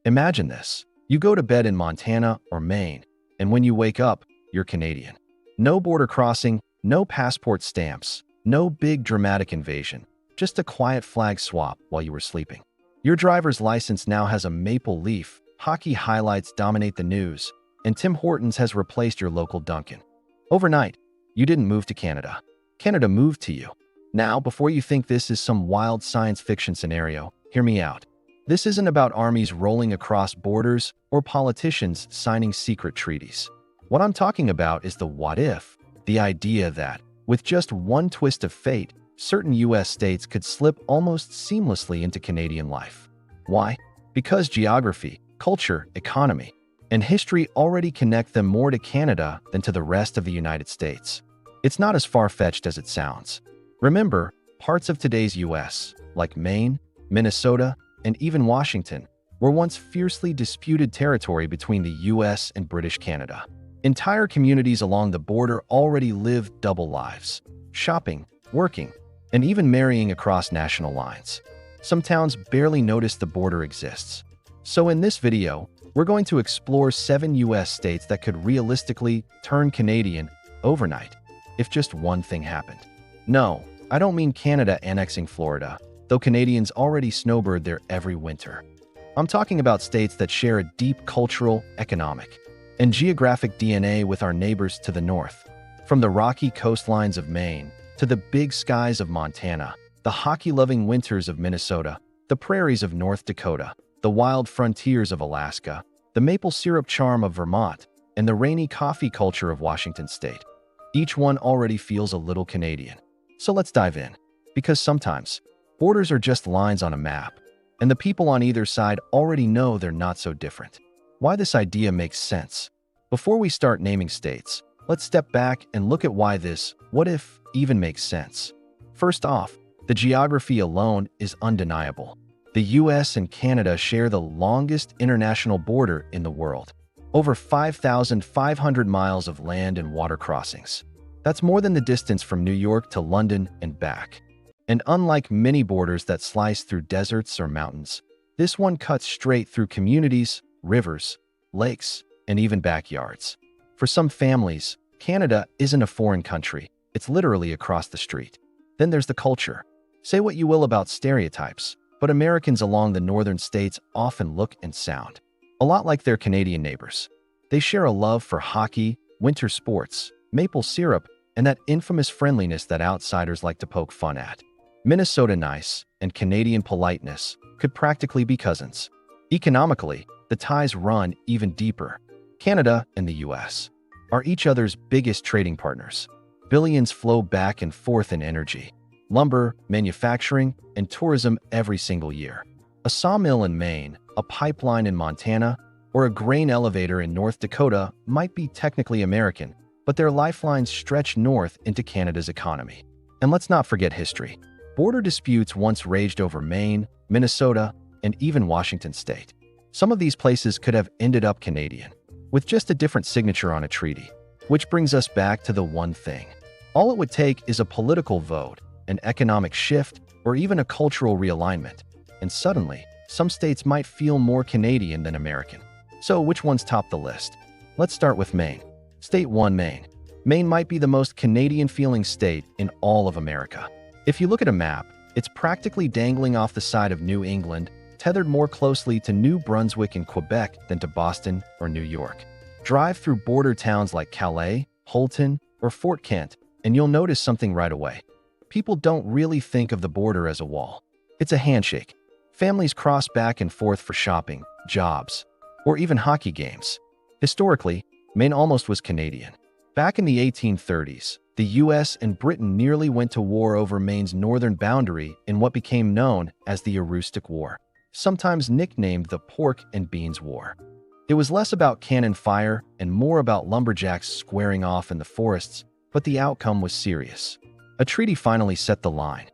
Imagine this. You go to bed in Montana or Maine, and when you wake up, you're Canadian. No border crossing, no passport stamps, no big dramatic invasion, just a quiet flag swap while you were sleeping. Your driver's license now has a maple leaf, hockey highlights dominate the news, and Tim Hortons has replaced your local Dunkin'. Overnight, you didn't move to Canada. Canada moved to you. Now, before you think this is some wild science fiction scenario, hear me out. This isn't about armies rolling across borders or politicians signing secret treaties. What I'm talking about is the what if, the idea that, with just one twist of fate, certain US states could slip almost seamlessly into Canadian life. Why? Because geography, culture, economy, and history already connect them more to Canada than to the rest of the United States. It's not as far-fetched as it sounds. Remember, parts of today's US, like Maine, Minnesota, and even Washington, were once fiercely disputed territory between the US and British Canada. Entire communities along the border already lived double lives, shopping, working, and even marrying across national lines. Some towns barely notice the border exists. So in this video, we're going to explore 7 US states that could realistically turn Canadian overnight if just one thing happened. No, I don't mean Canada annexing Florida, though Canadians already snowbird there every winter. I'm talking about states that share a deep cultural, economic, and geographic DNA with our neighbors to the north. From the rocky coastlines of Maine to the big skies of Montana, the hockey-loving winters of Minnesota, the prairies of North Dakota, the wild frontiers of Alaska, the maple syrup charm of Vermont, and the rainy coffee culture of Washington state. Each one already feels a little Canadian. So let's dive in. Because sometimes, borders are just lines on a map, and the people on either side already know they're not so different. Why this idea makes sense. Before we start naming states, let's step back and look at why this what if even makes sense. First off, the geography alone is undeniable. The US and Canada share the longest international border in the world. Over 5,500 miles of land and water crossings. That's more than the distance from New York to London and back. And unlike many borders that slice through deserts or mountains, this one cuts straight through communities, rivers, lakes, and even backyards. For some families, Canada isn't a foreign country, it's literally across the street. Then there's the culture. Say what you will about stereotypes, but Americans along the northern states often look and sound a lot like their Canadian neighbors. They share a love for hockey, winter sports, maple syrup, and that infamous friendliness that outsiders like to poke fun at. Minnesota nice and Canadian politeness could practically be cousins. Economically, the ties run even deeper. Canada and the US are each other's biggest trading partners. Billions flow back and forth in energy, lumber, manufacturing, and tourism every single year. A sawmill in Maine, a pipeline in Montana, or a grain elevator in North Dakota might be technically American, but their lifelines stretch north into Canada's economy. And let's not forget history. Border disputes once raged over Maine, Minnesota, and even Washington state. Some of these places could have ended up Canadian, with just a different signature on a treaty. Which brings us back to the one thing. All it would take is a political vote, an economic shift, or even a cultural realignment. And suddenly, some states might feel more Canadian than American. So which ones top the list? Let's start with Maine. State 1, Maine. Maine might be the most Canadian-feeling state in all of America. If you look at a map, it's practically dangling off the side of New England, tethered more closely to New Brunswick and Quebec than to Boston or New York. Drive through border towns like Calais, Houlton, or Fort Kent, and you'll notice something right away. People don't really think of the border as a wall. It's a handshake. Families cross back and forth for shopping, jobs, or even hockey games. Historically, Maine almost was Canadian. Back in the 1830s, the US and Britain nearly went to war over Maine's northern boundary in what became known as the Aroostook War, sometimes nicknamed the Pork and Beans War. It was less about cannon fire and more about lumberjacks squaring off in the forests, but the outcome was serious. A treaty finally set the line.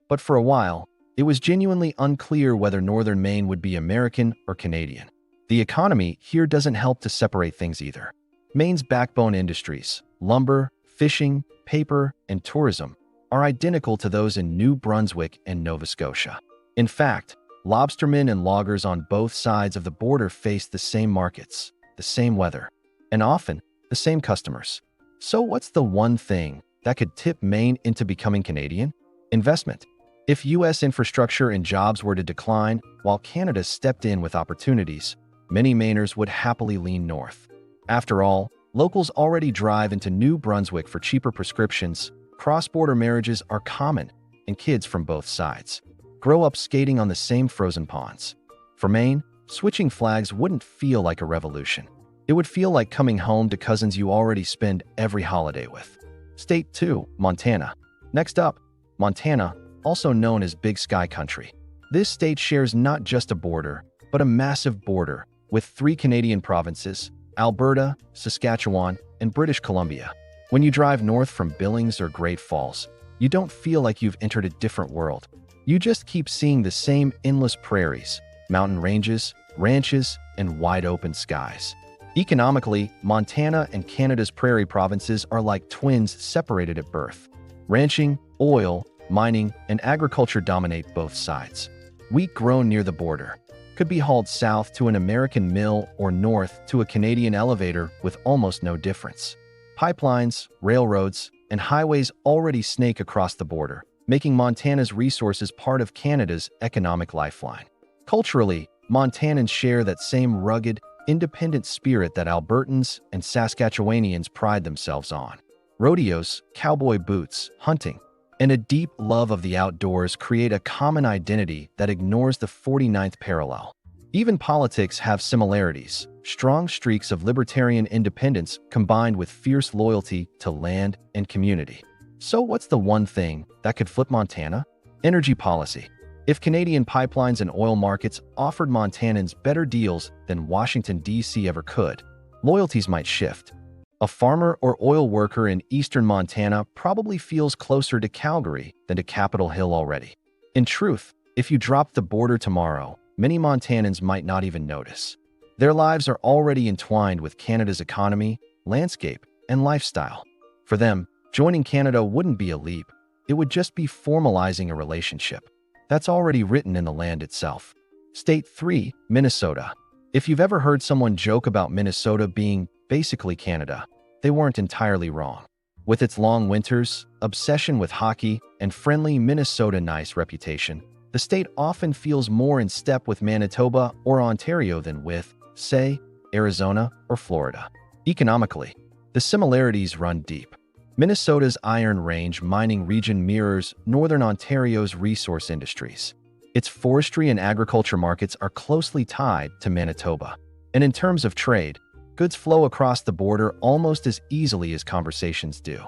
But for a while, it was genuinely unclear whether northern Maine would be American or Canadian. The economy here doesn't help to separate things either. Maine's backbone industries, lumber, fishing, paper, and tourism, are identical to those in New Brunswick and Nova Scotia. In fact, Lobstermen and loggers on both sides of the border face the same markets, the same weather, and often the same customers. So what's the one thing that could tip Maine into becoming Canadian? Investment. If U.S. infrastructure and jobs were to decline while Canada stepped in with opportunities, many Mainers would happily lean north. After all, locals already drive into New Brunswick for cheaper prescriptions, cross-border marriages are common, and kids from both sides grow up skating on the same frozen ponds. For Maine, switching flags wouldn't feel like a revolution. It would feel like coming home to cousins you already spend every holiday with. State 2, Montana. Next up, Montana, also known as Big Sky Country. This state shares not just a border, but a massive border with 3 Canadian provinces, Alberta, Saskatchewan, and British Columbia. When you drive north from Billings or Great Falls, you don't feel like you've entered a different world. You just keep seeing the same endless prairies, mountain ranges, ranches, and wide open skies. Economically, Montana and Canada's prairie provinces are like twins separated at birth. Ranching, oil, mining, and agriculture dominate both sides. Wheat grown near the border could be hauled south to an American mill or north to a Canadian elevator with almost no difference. Pipelines, railroads, and highways already snake across the border, making Montana's resources part of Canada's economic lifeline. Culturally, Montanans share that same rugged, independent spirit that Albertans and Saskatchewanians pride themselves on. Rodeos, cowboy boots, hunting, and a deep love of the outdoors create a common identity that ignores the 49th parallel. Even politics have similarities, strong streaks of libertarian independence combined with fierce loyalty to land and community. So what's the one thing that could flip Montana? Energy policy. If Canadian pipelines and oil markets offered Montanans better deals than Washington, D.C. ever could, loyalties might shift. A farmer or oil worker in eastern Montana probably feels closer to Calgary than to Capitol Hill already. In truth, if you dropped the border tomorrow, many Montanans might not even notice. Their lives are already entwined with Canada's economy, landscape, and lifestyle. For them, joining Canada wouldn't be a leap. It would just be formalizing a relationship that's already written in the land itself. State 3, Minnesota. If you've ever heard someone joke about Minnesota being basically Canada, they weren't entirely wrong. With its long winters, obsession with hockey, and friendly Minnesota nice reputation, the state often feels more in step with Manitoba or Ontario than with, say, Arizona or Florida. Economically, the similarities run deep. Minnesota's Iron Range mining region mirrors Northern Ontario's resource industries. Its forestry and agriculture markets are closely tied to Manitoba. And in terms of trade, goods flow across the border almost as easily as conversations do.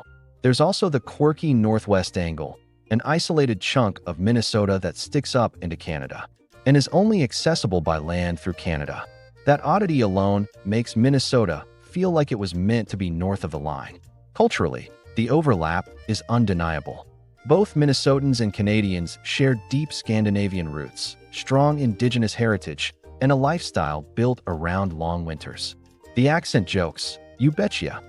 There's also the quirky Northwest angle, an isolated chunk of Minnesota that sticks up into Canada and is only accessible by land through Canada. That oddity alone makes Minnesota feel like it was meant to be north of the line. Culturally, the overlap is undeniable. Both Minnesotans and Canadians share deep Scandinavian roots, strong indigenous heritage, and a lifestyle built around long winters. The accent jokes, "You betcha,"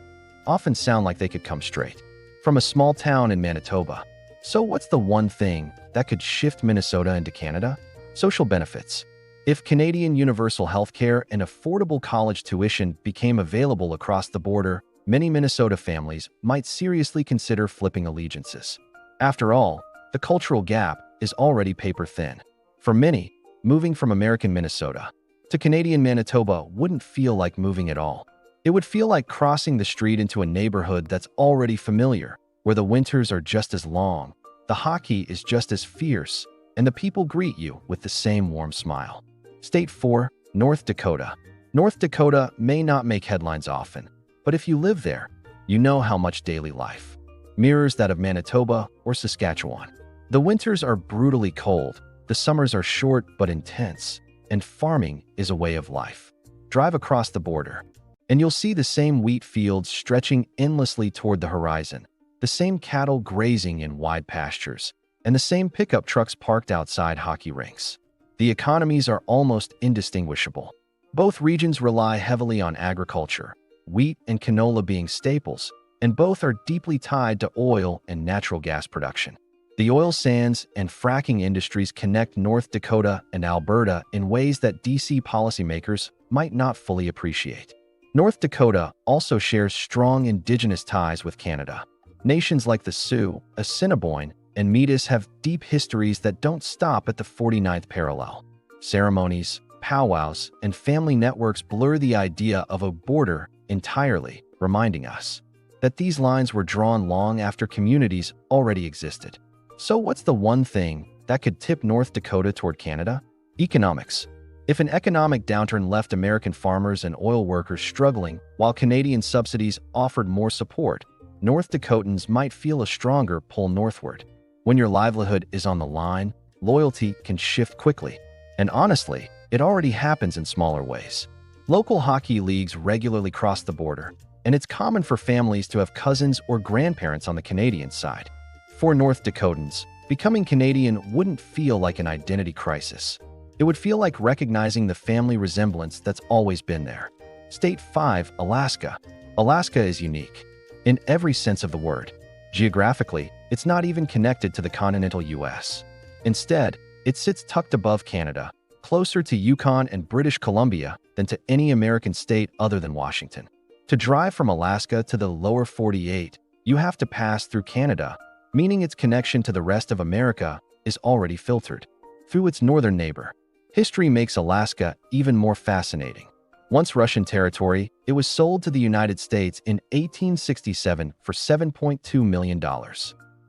often sound like they could come straight from a small town in Manitoba. So what's the one thing that could shift Minnesota into Canada? Social benefits. If Canadian universal healthcare and affordable college tuition became available across the border, many Minnesota families might seriously consider flipping allegiances. After all, the cultural gap is already paper thin. For many, moving from American Minnesota to Canadian Manitoba wouldn't feel like moving at all. It would feel like crossing the street into a neighborhood that's already familiar, where the winters are just as long, the hockey is just as fierce, and the people greet you with the same warm smile. State 4, North Dakota. North Dakota may not make headlines often, but if you live there, you know how much daily life mirrors that of Manitoba or Saskatchewan. The winters are brutally cold, the summers are short but intense, and farming is a way of life. Drive across the border, and you'll see the same wheat fields stretching endlessly toward the horizon, the same cattle grazing in wide pastures, and the same pickup trucks parked outside hockey rinks. The economies are almost indistinguishable. Both regions rely heavily on agriculture, wheat and canola being staples, and both are deeply tied to oil and natural gas production. The oil sands and fracking industries connect North Dakota and Alberta in ways that DC policymakers might not fully appreciate. North Dakota also shares strong indigenous ties with Canada. Nations like the Sioux, Assiniboine, and Métis have deep histories that don't stop at the 49th parallel. Ceremonies, powwows, and family networks blur the idea of a border entirely, reminding us that these lines were drawn long after communities already existed. So what's the one thing that could tip North Dakota toward Canada? Economics. If an economic downturn left American farmers and oil workers struggling while Canadian subsidies offered more support, North Dakotans might feel a stronger pull northward. When your livelihood is on the line, loyalty can shift quickly. And honestly, it already happens in smaller ways. Local hockey leagues regularly cross the border, and it's common for families to have cousins or grandparents on the Canadian side. For North Dakotans, becoming Canadian wouldn't feel like an identity crisis. It would feel like recognizing the family resemblance that's always been there. State 5, Alaska. Alaska is unique in every sense of the word. Geographically, it's not even connected to the continental US. Instead, it sits tucked above Canada, closer to Yukon and British Columbia than to any American state other than Washington. To drive from Alaska to the lower 48, you have to pass through Canada, meaning its connection to the rest of America is already filtered through its northern neighbor. History makes Alaska even more fascinating. Once Russian territory, it was sold to the United States in 1867 for $7.2 million.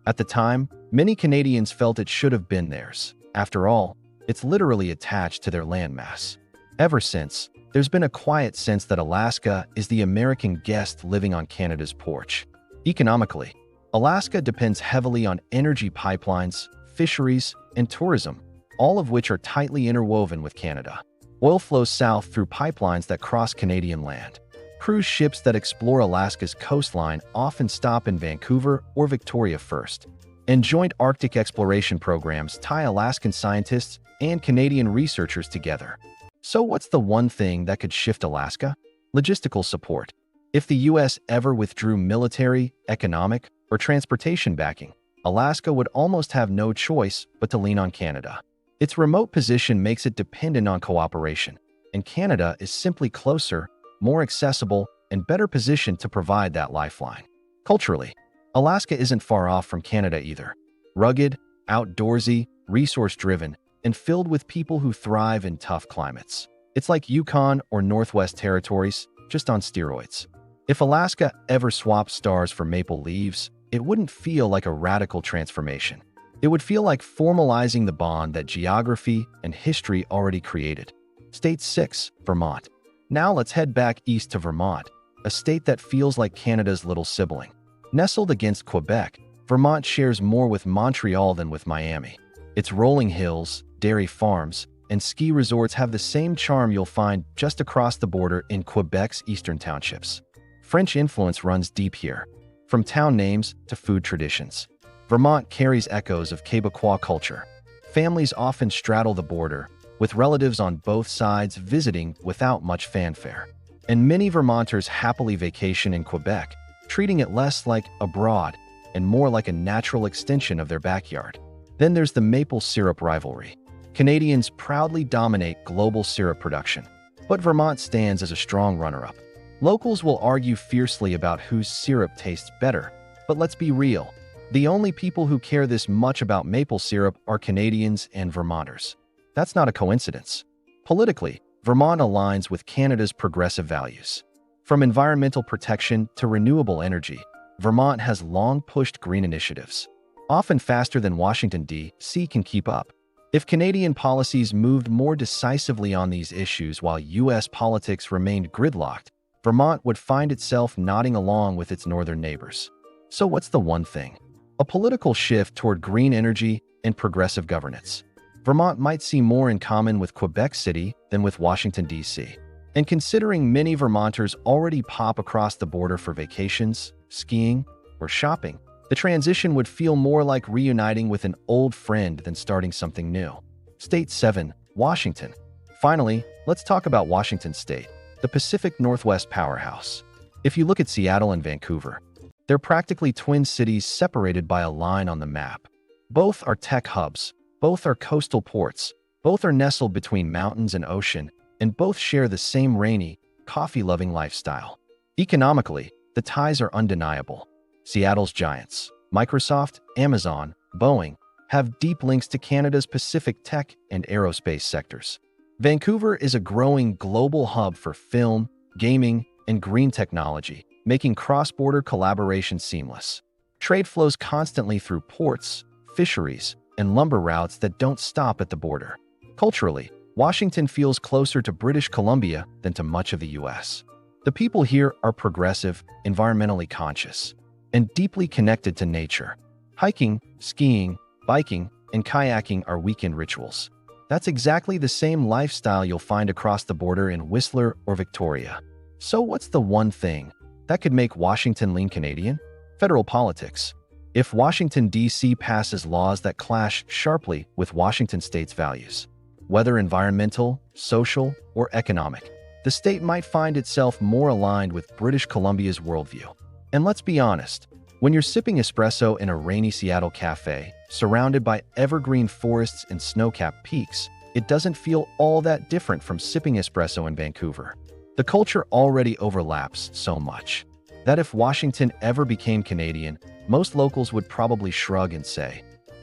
At the time, many Canadians felt it should have been theirs. After all, it's literally attached to their landmass. Ever since, there's been a quiet sense that Alaska is the American guest living on Canada's porch. Economically, Alaska depends heavily on energy pipelines, fisheries, and tourism, all of which are tightly interwoven with Canada. Oil flows south through pipelines that cross Canadian land. Cruise ships that explore Alaska's coastline often stop in Vancouver or Victoria first, and joint Arctic exploration programs tie Alaskan scientists and Canadian researchers together. So what's the one thing that could shift Alaska? Logistical support. If the US ever withdrew military, economic, or transportation backing, Alaska would almost have no choice but to lean on Canada. Its remote position makes it dependent on cooperation, and Canada is simply closer, more accessible, and better positioned to provide that lifeline. Culturally, Alaska isn't far off from Canada either. Rugged, outdoorsy, resource-driven, and filled with people who thrive in tough climates. It's like Yukon or Northwest Territories, just on steroids. If Alaska ever swapped stars for maple leaves, it wouldn't feel like a radical transformation. It would feel like formalizing the bond that geography and history already created. State 6, Vermont. Now let's head back east to Vermont, a state that feels like Canada's little sibling. Nestled against Quebec, Vermont shares more with Montreal than with Miami. Its rolling hills, dairy farms, and ski resorts have the same charm you'll find just across the border in Quebec's eastern townships. French influence runs deep here, from town names to food traditions. Vermont carries echoes of Quebecois culture. Families often straddle the border, with relatives on both sides visiting without much fanfare. And many Vermonters happily vacation in Quebec, treating it less like abroad and more like a natural extension of their backyard. Then there's the maple syrup rivalry. Canadians proudly dominate global syrup production, but Vermont stands as a strong runner-up. Locals will argue fiercely about whose syrup tastes better, but let's be real. The only people who care this much about maple syrup are Canadians and Vermonters. That's not a coincidence. Politically, Vermont aligns with Canada's progressive values. From environmental protection to renewable energy, Vermont has long pushed green initiatives, often faster than Washington, D.C. can keep up. If Canadian policies moved more decisively on these issues while U.S. politics remained gridlocked, Vermont would find itself nodding along with its northern neighbors. So what's the one thing? A political shift toward green energy and progressive governance. Vermont might see more in common with Quebec City than with Washington, D.C. And considering many Vermonters already pop across the border for vacations, skiing, or shopping, the transition would feel more like reuniting with an old friend than starting something new. State 7, Washington. Finally, let's talk about Washington State, the Pacific Northwest powerhouse. If you look at Seattle and Vancouver, they're practically twin cities separated by a line on the map. Both are tech hubs, both are coastal ports, both are nestled between mountains and ocean, and both share the same rainy, coffee-loving lifestyle. Economically, the ties are undeniable. Seattle's giants, Microsoft, Amazon, Boeing, have deep links to Canada's Pacific tech and aerospace sectors. Vancouver is a growing global hub for film, gaming, and green technology, making cross-border collaboration seamless. Trade flows constantly through ports, fisheries, and lumber routes that don't stop at the border. Culturally, Washington feels closer to British Columbia than to much of the U.S. The people here are progressive, environmentally conscious, and deeply connected to nature. Hiking, skiing, biking, and kayaking are weekend rituals. That's exactly the same lifestyle you'll find across the border in Whistler or Victoria. So what's the one thing that could make Washington lean Canadian? Federal politics. If Washington, D.C. passes laws that clash sharply with Washington state's values, whether environmental, social, or economic, the state might find itself more aligned with British Columbia's worldview. And let's be honest, when you're sipping espresso in a rainy Seattle cafe, surrounded by evergreen forests and snow-capped peaks, it doesn't feel all that different from sipping espresso in Vancouver. The culture already overlaps so much that if Washington ever became Canadian, most locals would probably shrug and say,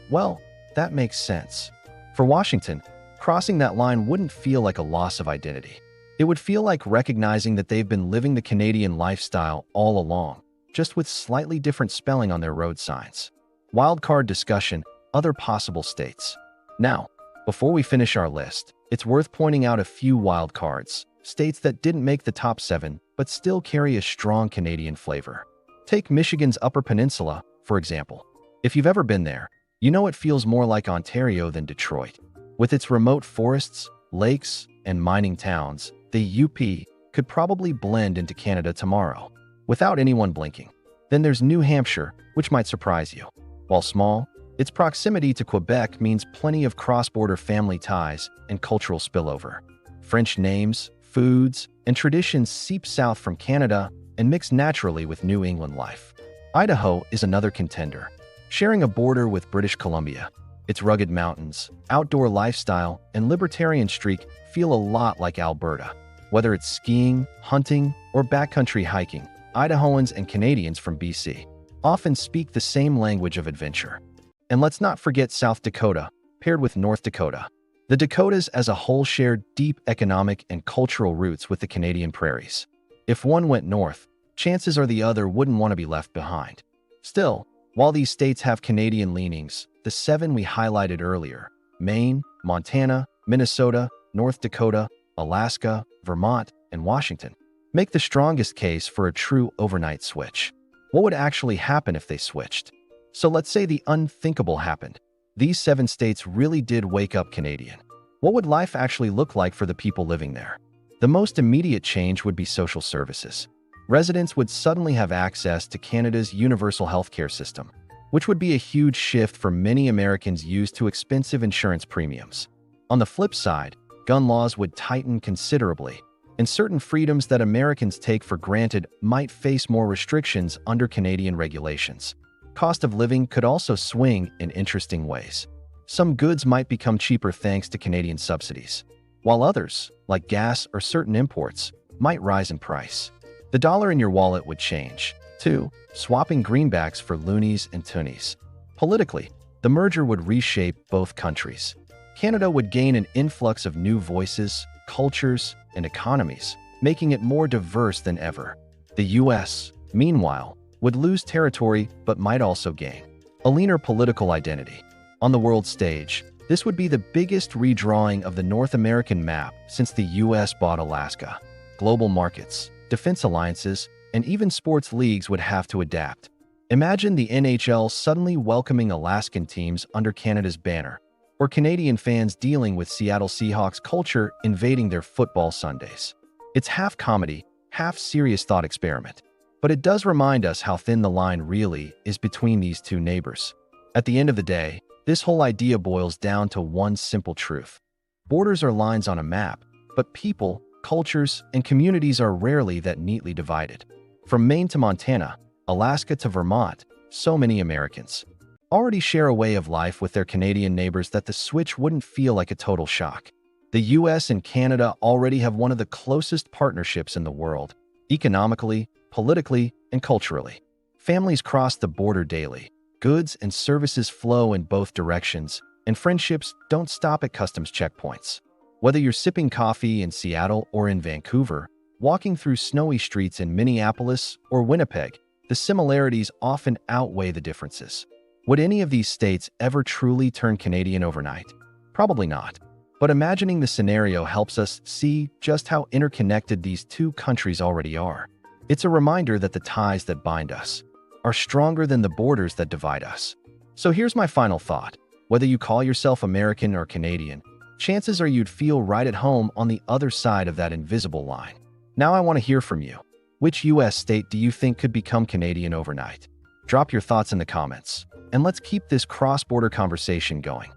well, that makes sense. For Washington, crossing that line wouldn't feel like a loss of identity. It would feel like recognizing that they've been living the Canadian lifestyle all along, just with slightly different spelling on their road signs. Wildcard discussion, other possible states. Now, before we finish our list, it's worth pointing out a few wildcards, states that didn't make the top 7 but still carry a strong Canadian flavor. Take Michigan's Upper Peninsula, for example. If you've ever been there, you know it feels more like Ontario than Detroit. With its remote forests, lakes, and mining towns, the UP could probably blend into Canada tomorrow, without anyone blinking. Then there's New Hampshire, which might surprise you. While small, its proximity to Quebec means plenty of cross-border family ties and cultural spillover. French names, foods, and traditions seep south from Canada and mix naturally with New England life. Idaho is another contender, sharing a border with British Columbia. Its rugged mountains, outdoor lifestyle, and libertarian streak feel a lot like Alberta. Whether it's skiing, hunting, or backcountry hiking, Idahoans and Canadians from BC often speak the same language of adventure. And let's not forget South Dakota, paired with North Dakota. The Dakotas as a whole share deep economic and cultural roots with the Canadian prairies. If one went north, chances are the other wouldn't want to be left behind. Still, while these states have Canadian leanings, the 7 we highlighted earlier, Maine, Montana, Minnesota, North Dakota, Alaska, Vermont, and Washington, make the strongest case for a true overnight switch. What would actually happen if they switched? So let's say the unthinkable happened. These 7 states really did wake up Canadian. What would life actually look like for the people living there? The most immediate change would be social services. Residents would suddenly have access to Canada's universal healthcare system, which would be a huge shift for many Americans used to expensive insurance premiums. On the flip side, gun laws would tighten considerably, and certain freedoms that Americans take for granted might face more restrictions under Canadian regulations. Cost of living could also swing in interesting ways. Some goods might become cheaper thanks to Canadian subsidies, while others, like gas or certain imports, might rise in price. The dollar in your wallet would change, too, swapping greenbacks for loonies and toonies. Politically, the merger would reshape both countries. Canada would gain an influx of new voices, cultures, and economies, making it more diverse than ever. The U.S., meanwhile, would lose territory but might also gain a leaner political identity. On the world stage, this would be the biggest redrawing of the North American map since the U.S. bought Alaska. Global markets, defense alliances, and even sports leagues would have to adapt. Imagine the NHL suddenly welcoming Alaskan teams under Canada's banner, or Canadian fans dealing with Seattle Seahawks culture invading their football Sundays. It's half comedy, half serious thought experiment. But it does remind us how thin the line really is between these two neighbors. At the end of the day, this whole idea boils down to one simple truth. Borders are lines on a map, but people, cultures, and communities are rarely that neatly divided. From Maine to Montana, Alaska to Vermont, so many Americans already share a way of life with their Canadian neighbors that the switch wouldn't feel like a total shock. The US and Canada already have one of the closest partnerships in the world, economically, politically, and culturally. Families cross the border daily. Goods and services flow in both directions, and friendships don't stop at customs checkpoints. Whether you're sipping coffee in Seattle or in Vancouver, walking through snowy streets in Minneapolis or Winnipeg, the similarities often outweigh the differences. Would any of these states ever truly turn Canadian overnight? Probably not. But imagining the scenario helps us see just how interconnected these two countries already are. It's a reminder that the ties that bind us are stronger than the borders that divide us. So here's my final thought. Whether you call yourself American or Canadian, chances are you'd feel right at home on the other side of that invisible line. Now I want to hear from you. Which US state do you think could become Canadian overnight? Drop your thoughts in the comments, and let's keep this cross-border conversation going.